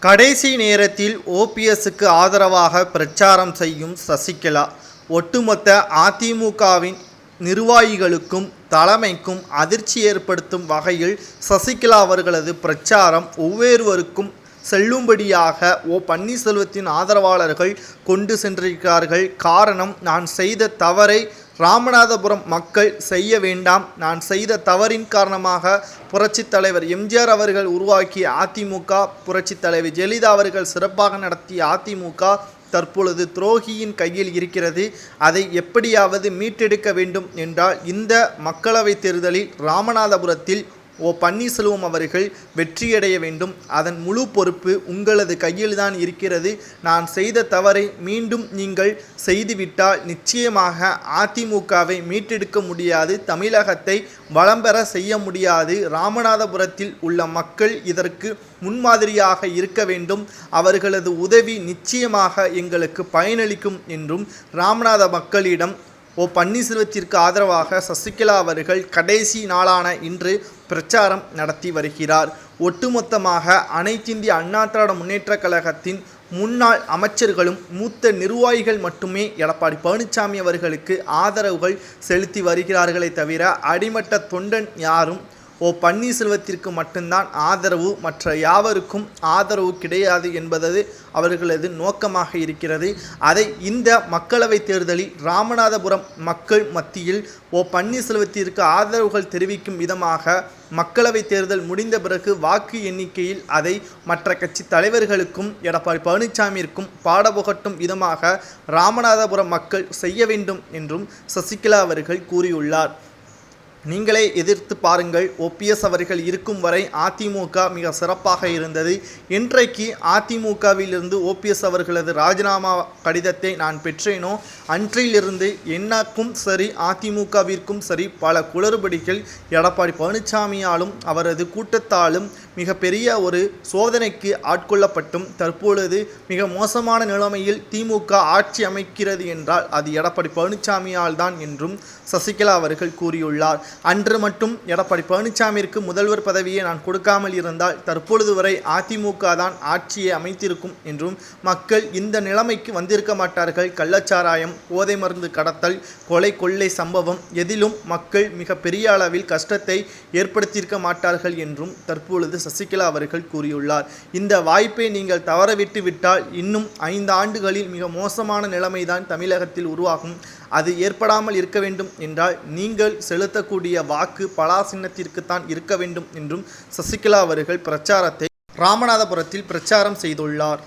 கடைசி நேரத்தில் ஓபிஎஸ்க்கு ஆதரவாக பிரச்சாரம் செய்யும் சசிகலா. ஒட்டுமொத்த அதிமுகவின் நிர்வாகிகளுக்கும் தலைமைக்கும் அதிர்ச்சி ஏற்படுத்தும் வகையில் சசிகலா அவர்களது பிரச்சாரம் ஒவ்வொருவருக்கும் செல்லும்படியாக பன்னீர்செல்வத்தின் ஆதரவாளர்கள் கொண்டு சென்றிருக்கிறார்கள். காரணம், நான் செய்த தவறை ராமநாதபுரம் மக்கள் செய்ய வேண்டாம். நான் செய்த தவறின் காரணமாக புரட்சித் தலைவர் எம்ஜிஆர் அவர்கள் உருவாக்கிய அதிமுக, புரட்சித் தலைவர் ஜெயலலிதா அவர்கள் சிறப்பாக நடத்திய அதிமுக தற்பொழுது துரோகியின் கையில் இருக்கிறது. அதை எப்படியாவது மீட்டெடுக்க வேண்டும் என்றால் இந்த மக்களவைத் தேர்தலில் ராமநாதபுரத்தில் பன்னீர்செல்வம் அவர்கள் வெற்றியடைய வேண்டும். அதன் முழு பொறுப்பு உங்களது கையில்தான் இருக்கிறது. நான் செய்த தவறை மீண்டும் நீங்கள் செய்துவிட்டால் நிச்சயமாக அதிமுகவை மீட்டெடுக்க முடியாது, தமிழகத்தை வளம் பெற செய்ய முடியாது. ராமநாதபுரத்தில் உள்ள மக்கள் இதற்கு முன்மாதிரியாக இருக்க வேண்டும். அவர்களது உதவி நிச்சயமாக எங்களுக்கு பயனளிக்கும் என்றும் ராமநாத மக்களிடம் பன்னீர்செல்வத்திற்கு ஆதரவாக சசிகலா அவர்கள் கடைசி நாளான இன்று பிரச்சாரம் நடத்தி வருகிறார். ஒட்டுமொத்தமாக அனைத்திந்திய அண்ணா திராவிட முன்னேற்றக் கழகத்தின் முன்னாள் அமைச்சர்களும் மூத்த நிர்வாகிகள் மட்டுமே எடப்பாடி பழனிசாமி அவர்களுக்கு ஆதரவுகள் செலுத்தி வருகிறார்களே தவிர அடிமட்ட தொண்டன் யாரும் பன்னீர்செல்வத்திற்கு மட்டும்தான் ஆதரவு, மற்ற யாவருக்கும் ஆதரவு கிடையாது என்பது அவர்களது நோக்கமாக இருக்கிறது. அதை இந்த மக்களவைத் தேர்தலில் ராமநாதபுரம் மக்கள் மத்தியில் பன்னீர்செல்வத்திற்கு ஆதரவுகள் தெரிவிக்கும் விதமாக மக்களவைத் தேர்தல் முடிந்த பிறகு வாக்கு எண்ணிக்கையில் அதை மற்ற கட்சி தலைவர்களுக்கும் எடப்பாடி பழனிசாமிக்கும் பாடபுகட்டும் விதமாக ராமநாதபுரம் மக்கள் செய்ய வேண்டும் என்றும் சசிகலா அவர்கள் கூறியுள்ளார். நீங்களே எதிர்த்து பாருங்கள். ஓபிஎஸ் அவர்கள் இருக்கும் வரை அதிமுக மிக சிறப்பாக இருந்தது. இன்றைக்கு அதிமுகவிலிருந்து ஓபிஎஸ் அவர்களது ராஜினாமா கடிதத்தை நான் பெற்றேனோ அன்றிலிருந்து எனக்கும் சரி அதிமுகவிற்கும் சரி பல குளறுபடிகள் எடப்பாடி பழனிசாமியாலும் அவரது கூட்டத்தாலும் மிகப்பெரிய ஒரு சோதனைக்கு ஆட்கொள்ளப்பட்டும் தற்பொழுது மிக மோசமான நிலைமையில் திமுக ஆட்சி அமைக்கிறது என்றால் அது எடப்பாடி பழனிசாமியால் தான் என்றும் சசிகலா அவர்கள் கூறியுள்ளார். அன்று மட்டும் எடப்பாடி பழனிசாமிற்கு முதல்வர் பதவியை நான் கொடுக்காமல் இருந்தால் தற்பொழுது வரை அதிமுக தான் ஆட்சியை அமைத்திருக்கும் என்றும் மக்கள் இந்த நிலைமைக்கு வந்திருக்க மாட்டார்கள். கள்ளச்சாராயம், போதை மருந்து கடத்தல், கொலை கொள்ளை சம்பவம் எதிலும் மக்கள் மிக பெரிய அளவில் கஷ்டத்தை ஏற்படுத்தியிருக்க மாட்டார்கள் என்றும் தற்பொழுது சசிகலா அவர்கள் கூறியுள்ளார். இந்த வாய்ப்பை நீங்கள் தவறவிட்டு விட்டால் இன்னும் 5 ஆண்டுகளில் மிக மோசமான நிலைமைதான் தமிழகத்தில் உருவாகும். அது ஏற்படாமல் இருக்க வேண்டும் என்றால் நீங்கள் செலுத்தக்கூடிய வாக்கு பலா சின்னத்திற்குத்தான் இருக்க வேண்டும் என்றும் சசிகலா அவர்கள் பிரச்சாரத்தை ராமநாதபுரத்தில் பிரச்சாரம் செய்துள்ளார்.